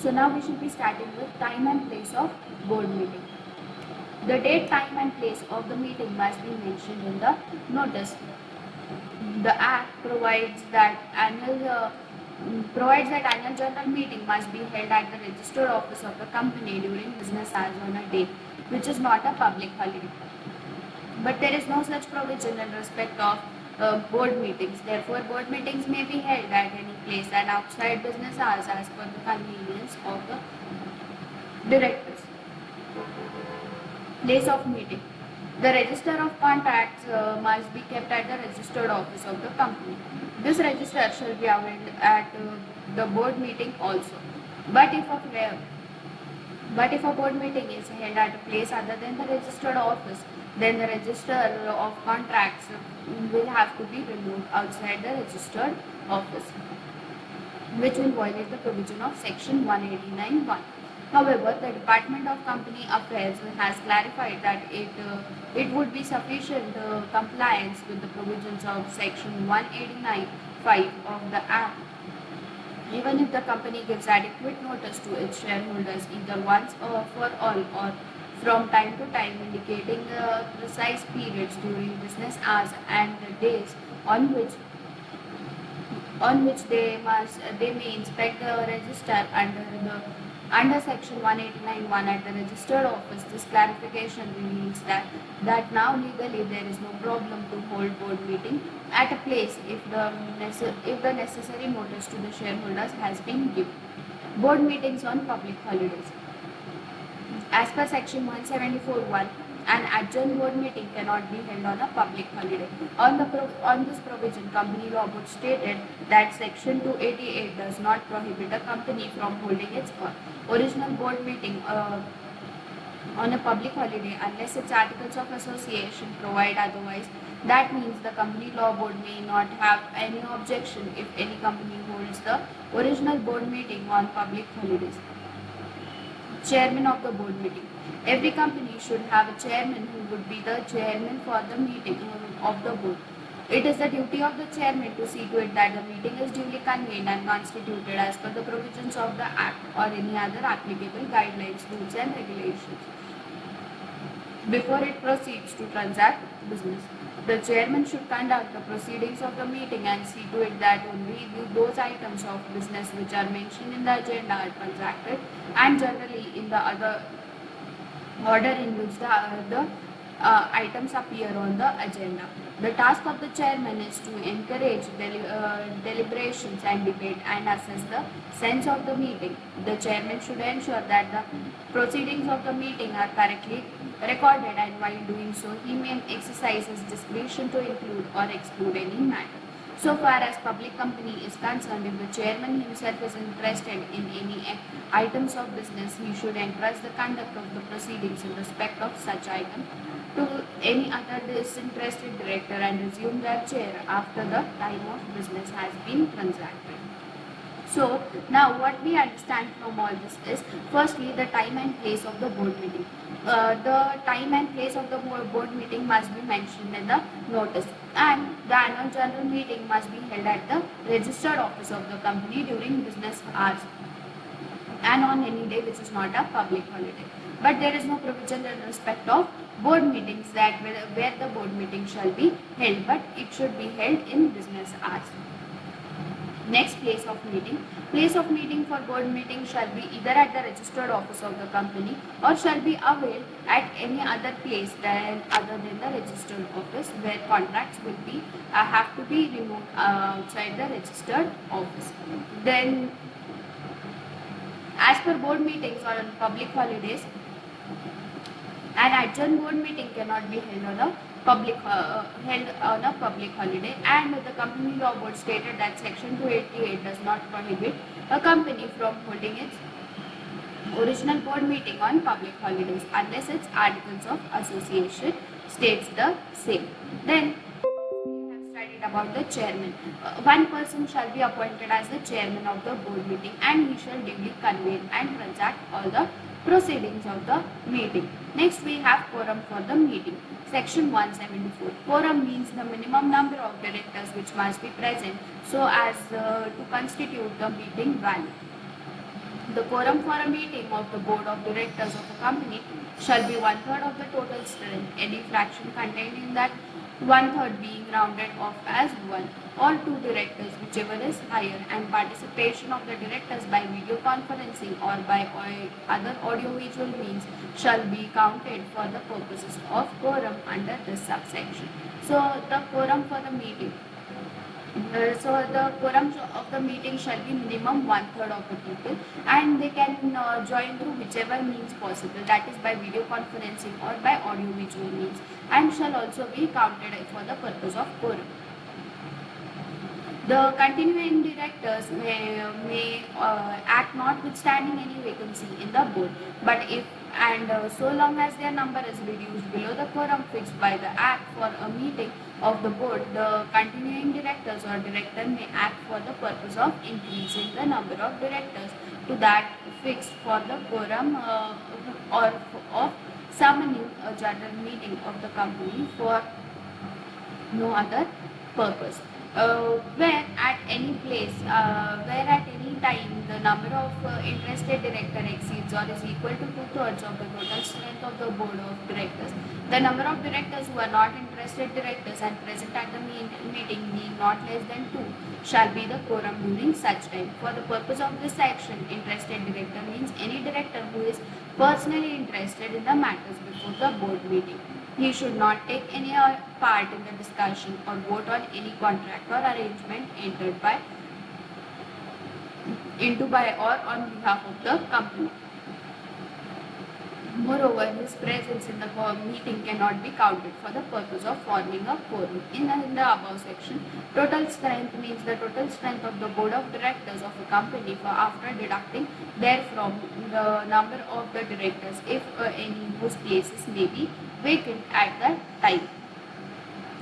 So now we should be starting with time and place of board meeting. The date, time and place of the meeting must be mentioned in the notice. The Act provides that annual general meeting must be held at the registered office of the company during business hours on a day which is not a public holiday. But there is no such provision in respect of board meetings. Therefore, board meetings may be held at any place and outside business hours as per the convenience of the directors. Place of meeting. The register of contracts must be kept at the registered office of the company. This register shall be available at the board meeting also. But if a board meeting is held at a place other than the registered office, then the register of contracts will have to be removed outside the registered office, which will violate the provision of section 189(1). However, the Department of Company Affairs has clarified that it would be sufficient compliance with the provisions of section 189(5) of the Act, even if the company gives adequate notice to its shareholders either once or for all or from time to time, indicating the precise periods during business hours and the days on which they may inspect the register under section 189(1) at the registered office. This clarification reveals that now legally there is no problem to hold board meeting at a place if the necessary notice to the shareholders has been given. Board meetings on public holidays. As per section 174(1), an adjourned board meeting cannot be held on a public holiday. On this provision, Company Law Board stated that section 288 does not prohibit a company from holding its original board meeting on a public holiday unless its articles of association provide otherwise. That means the Company Law Board may not have any objection if any company holds the original board meeting on public holidays. Chairman of the board meeting. Every company should have a chairman who would be the chairman for the meeting of the board. It is the duty of the chairman to see to it that the meeting is duly convened and constituted as per the provisions of the Act or any other applicable guidelines, rules and regulations before it proceeds to transact business. The chairman should conduct the proceedings of the meeting and see to it that only those items of business which are mentioned in the agenda are transacted, and generally in the other order in which the items appear on the agenda. The task of the chairman is to encourage deliberations and debate and assess the sense of the meeting. The chairman should ensure that the proceedings of the meeting are correctly recorded, and while doing so, he may exercise his discretion to include or exclude any matter. So far as public company is concerned, if the chairman himself is interested in any items of business, he should entrust the conduct of the proceedings in respect of such item to any other disinterested director and resume their chair after the time of business has been transacted. So now what we understand from all this is, firstly, the time and place of the board meeting. The time and place of the board meeting must be mentioned in the notice, and the annual general meeting must be held at the registered office of the company during business hours and on any day which is not a public holiday. But there is no provision in respect of board meetings that where the board meeting shall be held, but it should be held in business hours. Next, place of meeting. Place of meeting for board meeting shall be either at the registered office of the company or shall be availed at any other place other than the registered office, where contracts will be have to be removed outside the registered office. Then, as per board meetings on public holidays, an adjourned board meeting cannot be held on a public holiday, and the Company Law Board stated that section 288 does not prohibit a company from holding its original board meeting on public holidays unless its articles of association states the same. Then we have studied about the chairman. One person shall be appointed as the chairman of the board meeting, and he shall duly convene and transact all the proceedings of the meeting. Next, we have quorum for the meeting. Section 174. Quorum means the minimum number of directors which must be present so as to constitute the meeting valid. The quorum for a meeting of the board of directors of a company shall be one-third of the total strength, any fraction contained in that one-third being rounded off as one, or two directors, whichever is higher, and participation of the directors by video conferencing or by other audiovisual means shall be counted for the purposes of quorum under this subsection. So the quorum for the meeting. So the quorum of the meeting shall be minimum one-third of the people, and they can join through whichever means possible, that is by video conferencing or by audio visual means, and shall also be counted for the purpose of quorum. The continuing directors may act notwithstanding any vacancy in the board, but if and so long as their number is reduced below the quorum fixed by the act for a meeting of the board, the continuing directors or director may act for the purpose of increasing the number of directors to that fixed for the quorum or of summoning a general meeting of the company for no other purpose. Where at any place, where at any time the number of interested director exceeds or is equal to two-thirds of the total strength of the board of directors, the number of directors who are not interested directors and present at the meeting being not less than two shall be the quorum during such time. For the purpose of this section, interested director means any director who is personally interested in the matters before the board meeting. He should not take any part in the discussion or vote on any contract or arrangement entered into by or on behalf of the company. Moreover, his presence in the meeting cannot be counted for the purpose of forming a quorum. In the above section, total strength means the total strength of the board of directors of a company for after deducting therefrom the number of the directors, if any whose places may be vacant at that time.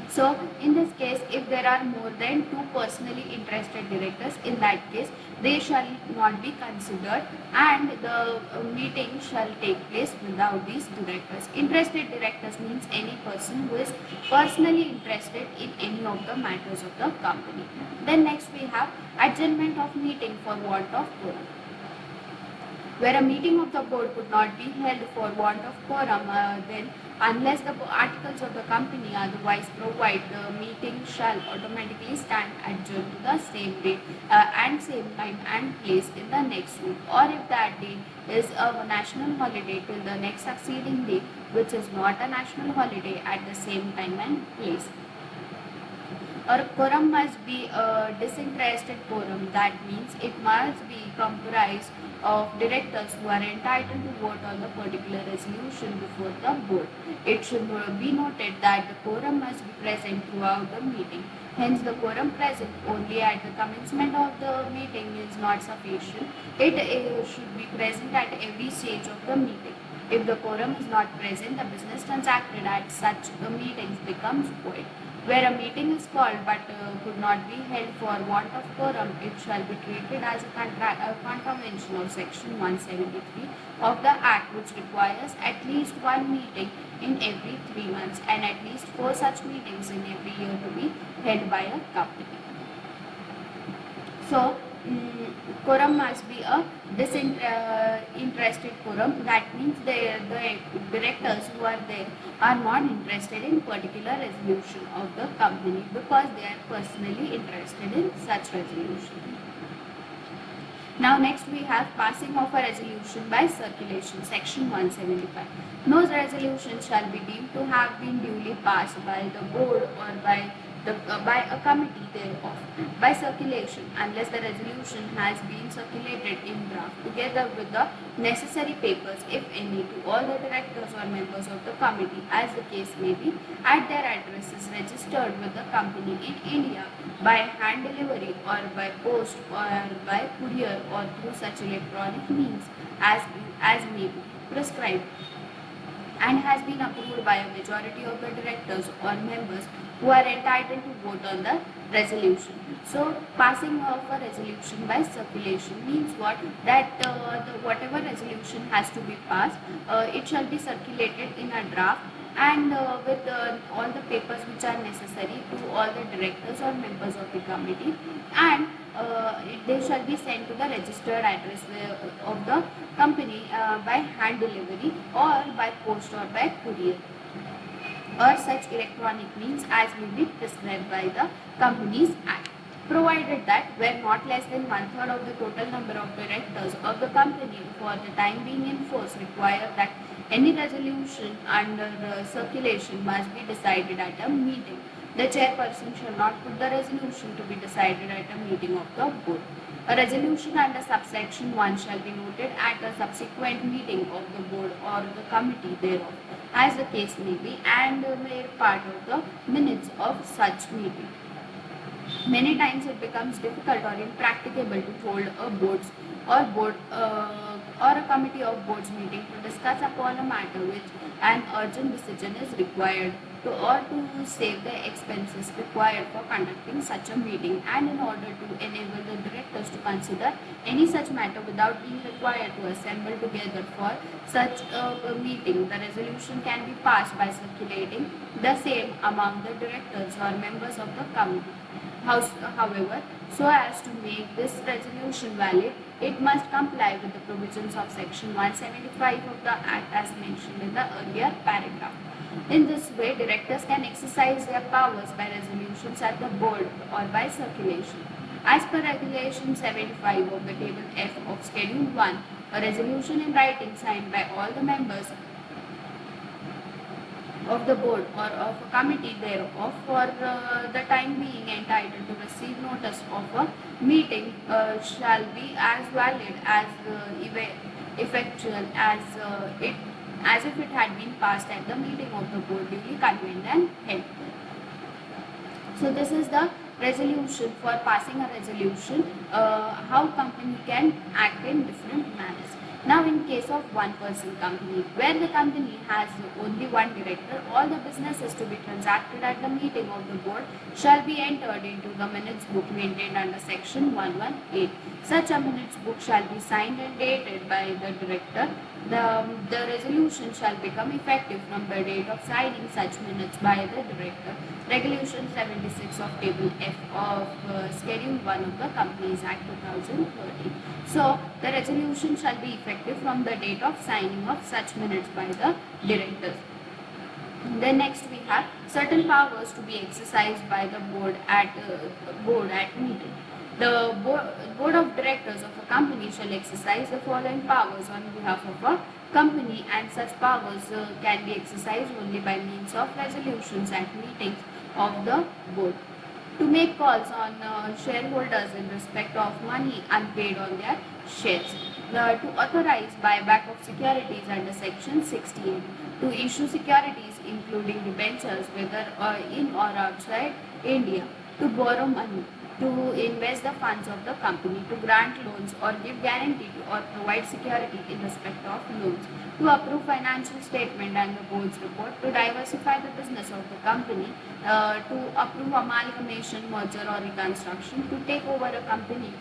So, in this case, if there are more than two personally interested directors, in that case, they shall not be considered and the meeting shall take place without these directors. Interested directors means any person who is personally interested in any of the matters of the company. Then next we have adjournment of meeting for want of quorum. Where a meeting of the board could not be held for want of quorum, then unless the articles of the company otherwise provide, the meeting shall automatically stand adjourned to the same date and same time and place in the next week, or if that day is a national holiday, till the next succeeding day, which is not a national holiday, at the same time and place. A quorum must be a disinterested quorum. That means it must be comprised of directors who are entitled to vote on the particular resolution before the board. It should be noted that the quorum must be present throughout the meeting. Hence, the quorum present only at the commencement of the meeting is not sufficient. It should be present at every stage of the meeting. If the quorum is not present, the business transacted at such meetings becomes void. Where a meeting is called but could not be held for want of quorum, it shall be treated as a contravention of section 173 of the Act, which requires at least one meeting in every 3 months and at least 4 such meetings in every year to be held by a company. So, quorum must be a disinterested quorum. That means the directors who are there are not interested in particular resolution of the company because they are personally interested in such resolution. Now next we have passing of a resolution by circulation, section 175. No resolution shall be deemed to have been duly passed by the board or by a committee thereof by circulation unless the resolution has been circulated in draft together with the necessary papers, if any, to all the directors or members of the committee, as the case may be, at their addresses registered with the company in India by hand delivery or by post or by courier or through such electronic means as may be prescribed, and has been approved by a majority of the directors or members who are entitled to vote on the resolution. So, passing of a resolution by circulation means what? That whatever resolution has to be passed, it shall be circulated in a draft and with all the papers which are necessary to all the directors or members of the committee, and they shall be sent to the registered address of the company by hand delivery or by post or by courier or such electronic means as may be prescribed by the Companies Act, provided that where not less than one-third of the total number of directors of the company for the time being in force require that any resolution under circulation must be decided at a meeting. The chairperson shall not put the resolution to be decided at a meeting of the board. A resolution under subsection 1 shall be noted at a subsequent meeting of the board or the committee thereof, as the case may be, and made part of the minutes of such meeting. Many times it becomes difficult or impracticable to hold a board or a committee of boards meeting to discuss upon a matter which an urgent decision is required or to save the expenses required for conducting such a meeting, and in order to enable the directors to consider any such matter without being required to assemble together for such a meeting, the resolution can be passed by circulating the same among the directors or members of the committee. However, so as to make this resolution valid, it must comply with the provisions of Section 175 of the Act as mentioned in the earlier paragraph. In this way, directors can exercise their powers by resolutions at the board or by circulation. As per Regulation 75 of the Table F of Schedule 1, a resolution in writing signed by all the members of the board or of a committee thereof for the time being entitled to receive notice of a meeting shall be as valid as effectual as if it had been passed at the meeting of the board duly convened and held. So this is the resolution. For passing a resolution, how company can act in different manners. Now, in case of one-person company, where the company has only one director, all the businesses to be transacted at the meeting of the board shall be entered into the minutes book maintained under Section 118. Such a minutes book shall be signed and dated by the director. The resolution shall become effective from the date of signing such minutes by the director. Regulation 76 of Table F of Schedule 1 of the Companies Act 2013. So, the resolution shall be effective from the date of signing of such minutes by the directors. Then next we have certain powers to be exercised by the board at meeting. The board of directors of a company shall exercise the following powers on behalf of a company, and such powers can be exercised only by means of resolutions at meetings of the board. To make calls on shareholders in respect of money unpaid on their shares. To authorize buyback of securities under Section 68. To issue securities including debentures whether in or outside India. To borrow money. To invest the funds of the company. To grant loans or give guarantee or provide security in respect of loans. To approve financial statement and the board's report. To diversify the business of the company. To approve amalgamation, merger or reconstruction. To take over a company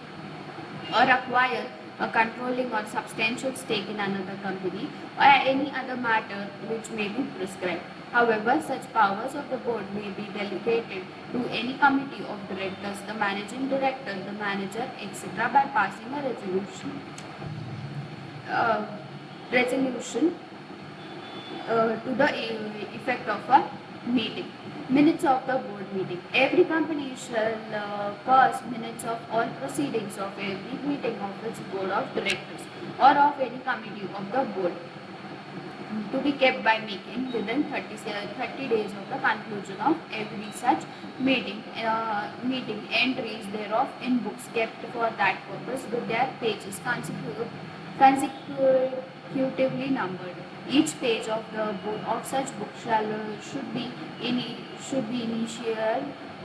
or acquire a controlling or substantial stake in another company, or any other matter which may be prescribed. However, such powers of the board may be delegated to any committee of directors, the managing director, the manager, etc. by passing a uh, resolution to the effect of a meeting. Minutes of the board meeting. Every company shall pass minutes of all proceedings of every meeting of its board of directors or of any committee of the board, to be kept by making within 30 days of the conclusion of every such meeting entries thereof in books kept for that purpose with their pages consecutively numbered. Each page of the book of such book should be initial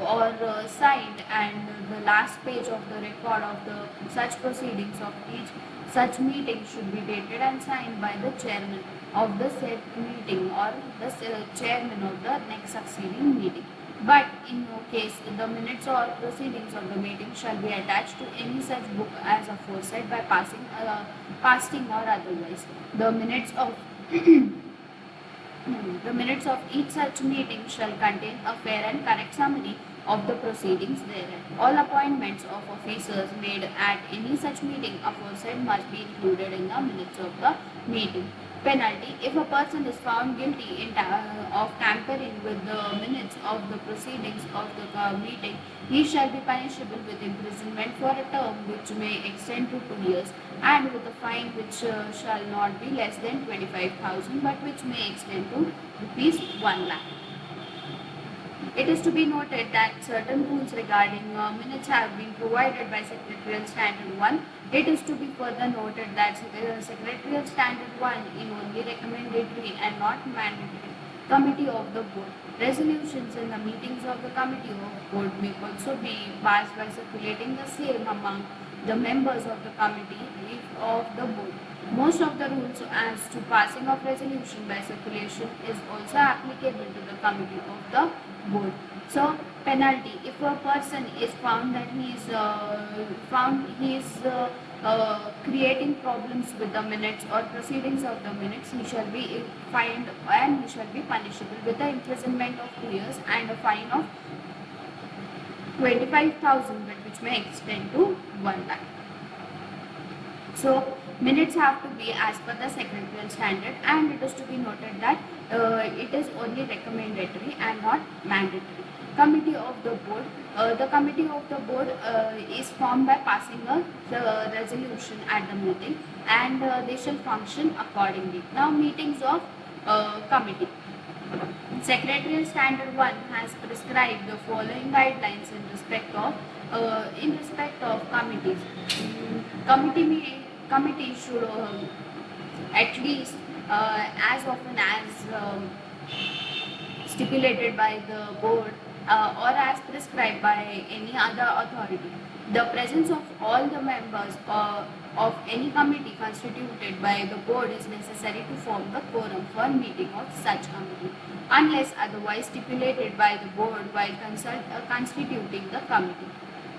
or signed, and the last page of the record of the such proceedings of each such meeting should be dated and signed by the chairman of the said meeting or the chairman of the next succeeding meeting. But in no case the minutes or proceedings of the meeting shall be attached to any such book as aforesaid by pasting or otherwise. The minutes of The minutes of each such meeting shall contain a fair and correct summary of the proceedings therein. All appointments of officers made at any such meeting aforesaid must be included in the minutes of the meeting. Penalty: if a person is found guilty of tampering with the minutes of the proceedings of the meeting, he shall be punishable with imprisonment for a term which may extend to 2 years, and with a fine which shall not be less than 25,000 but which may extend to rupees 1 lakh. It is to be noted that certain rules regarding minutes have been provided by Secretarial Standard 1. It is to be further noted that Secretarial Standard 1 is only recommendatory and not mandatory. Committee of the Board. Resolutions in the meetings of the Committee of Board may also be passed by circulating the same among the members of the Committee of the Board. Most of the rules as to passing of resolution by circulation is also applicable to the Committee of the Board. So, penalty: if a person is found that he is creating problems with the minutes or proceedings of the minutes, he shall be fined and he shall be punishable with the imprisonment of 2 years and a fine of 25,000 but which may extend to 1 lakh. So, minutes have to be as per the Secretarial Standard, and it is to be noted that it is only recommendatory and not mandatory. Committee of the Board. The Committee of the Board is formed by passing the resolution at the meeting, and they shall function accordingly. Now, meetings of committee. Secretarial Standard 1 has prescribed the following guidelines in respect of committees. Committee should at least as often as stipulated by the board or as prescribed by any other authority. The presence of all the members of any committee constituted by the board is necessary to form the quorum for meeting of such committee, unless otherwise stipulated by the board while constituting the committee.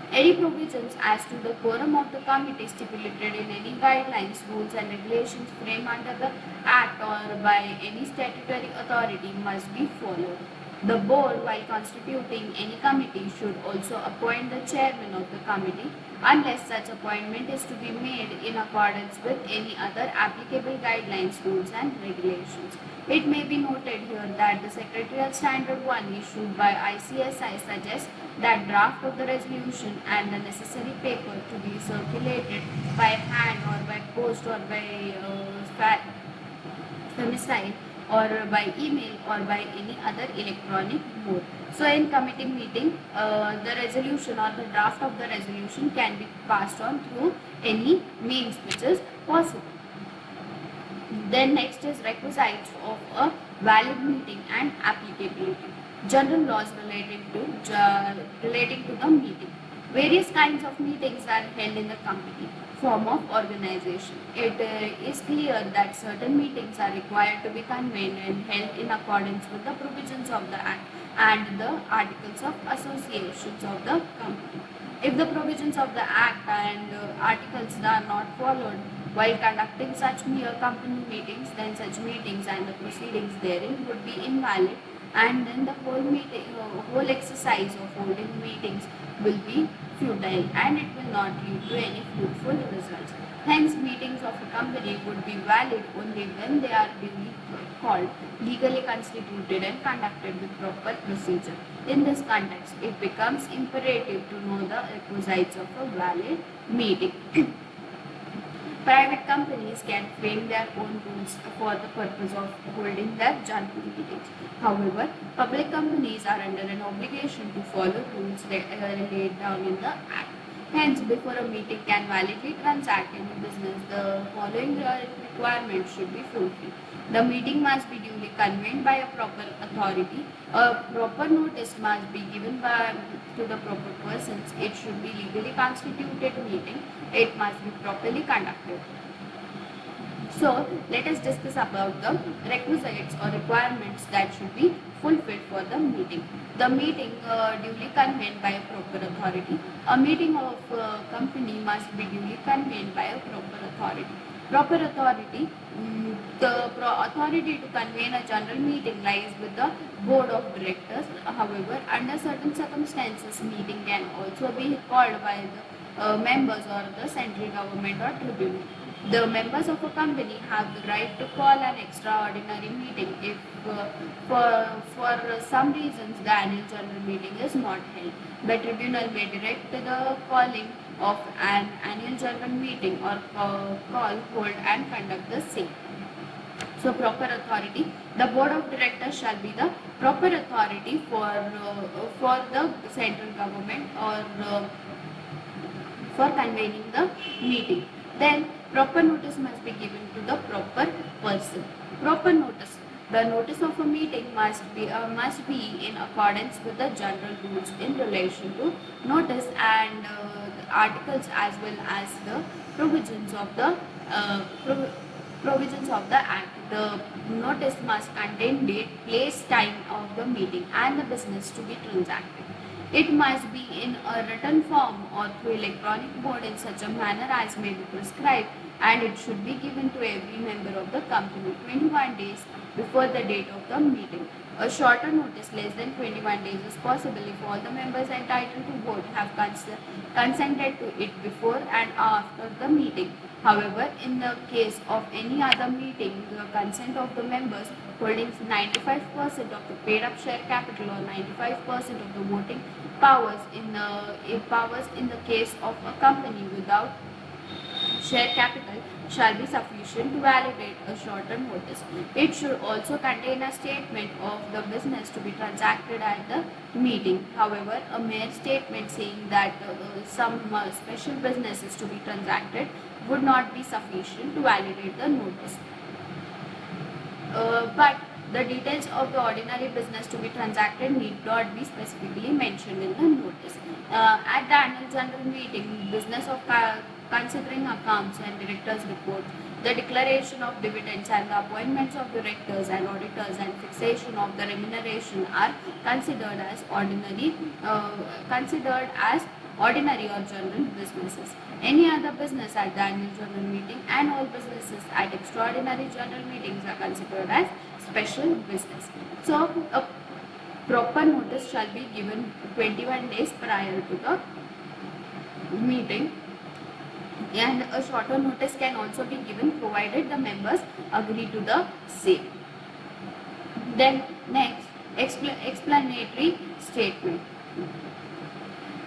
Any provisions as to the quorum of the committee stipulated in any guidelines, rules and regulations framed under the Act or by any statutory authority must be followed. The board, while constituting any committee, should also appoint the chairman of the committee, unless such appointment is to be made in accordance with any other applicable guidelines, rules and regulations. It may be noted here that the Secretarial Standard 1 issued by ICSI suggests that draft of the resolution and the necessary paper to be circulated by hand or by post or by femicide or by email or by any other electronic mode. So in committee meeting, the resolution or the draft of the resolution can be passed on through any means which is possible. Then next is requisites of a valid meeting and applicability. General laws relating to the meeting. Various kinds of meetings are held in the committee. Form of organization. It is clear that certain meetings are required to be convened and held in accordance with the provisions of the Act and the articles of associations of the company. If the provisions of the Act and articles are not followed while conducting such mere company meetings, then such meetings and the proceedings therein would be invalid, and then the whole exercise of holding meetings will be futile and it will not lead to any fruitful results. Hence, meetings of a company would be valid only when they are duly called, legally constituted and conducted with proper procedure. In this context, it becomes imperative to know the requisites of a valid meeting. Private companies can frame their own rules for the purpose of holding their general meetings. However, public companies are under an obligation to follow rules laid down in the Act. Hence, before a meeting can validly transact any business, the following requirements should be fulfilled. The meeting must be duly convened by a proper authority. A proper notice must be given to the proper persons. It should be legally constituted meeting. It must be properly conducted. So, let us discuss about the requisites or requirements that should be fulfilled for the meeting. The meeting duly convened by a proper authority. A meeting of company must be duly convened by a proper authority. Proper authority. The authority to convene a general meeting lies with the board of directors. However, under certain circumstances, meeting can also be called by the members or the central government or tribunal. The members of a company have the right to call an extraordinary meeting if for some reasons the annual general meeting is not held. The tribunal may direct the calling of an annual general meeting or call, hold and conduct the same. So proper authority. The board of directors shall be the proper authority for the central government or for convening the meeting. Then proper notice must be given to the proper person. Proper notice. The notice of a meeting must be in accordance with the general rules in relation to notice and the articles as well as the provisions of the uh, pro- provisions of the act. The notice must contain date, place, time of the meeting and the business to be transacted. It must be in a written form or through electronic mode in such a manner as may be prescribed, and it should be given to every member of the company 21 days before the date of the meeting. A shorter notice less than 21 days is possible if all the members entitled to vote have consented to it before and after the meeting. However, in the case of any other meeting, the consent of the members holding 95% of the paid up share capital or 95% of the voting powers in the case of a company without share capital shall be sufficient to validate a shorter notice. It should also contain a statement of the business to be transacted at the meeting. However, a mere statement saying that some special business is to be transacted would not be sufficient to validate the notice. But the details of the ordinary business to be transacted need not be specifically mentioned in the notice. At the annual general meeting, business of considering accounts and directors' reports, the declaration of dividends and the appointments of directors and auditors and fixation of the remuneration are considered as ordinary or general businesses. Any other business at the annual general meeting and all businesses at extraordinary general meetings are considered as special business. So, a proper notice shall be given 21 days prior to the meeting, and a shorter notice can also be given provided the members agree to the same. Then next, explanatory statement.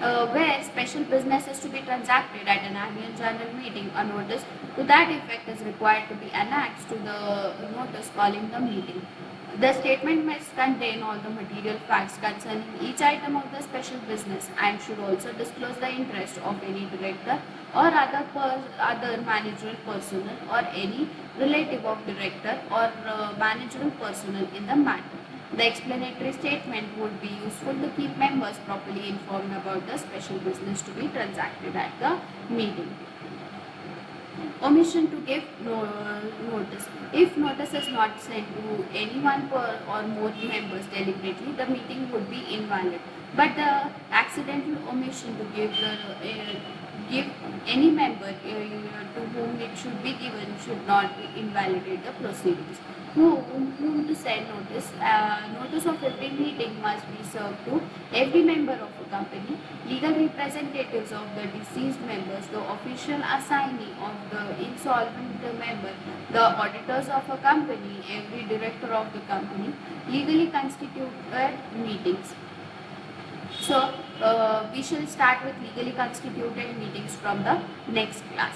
Where special business is to be transacted at an annual general meeting, a notice to that effect is required to be annexed to the notice calling the meeting. The statement must contain all the material facts concerning each item of the special business and should also disclose the interest of any director or other managerial personnel or any relative of director or managerial personnel in the matter. The explanatory statement would be useful to keep members properly informed about the special business to be transacted at the meeting. Omission to give notice. If notice is not sent to anyone per or more members deliberately, the meeting would be invalid. But the accidental omission to give any member to whom it should be given should not invalidate the proceedings. Whom to send notice? Notice of every meeting must be served to every member of a company, legal representatives of the deceased members, the official assignee of the insolvent member, the auditors of a company, every director of the company, legally constituted meetings. So, we shall start with legally constituted meetings from the next class.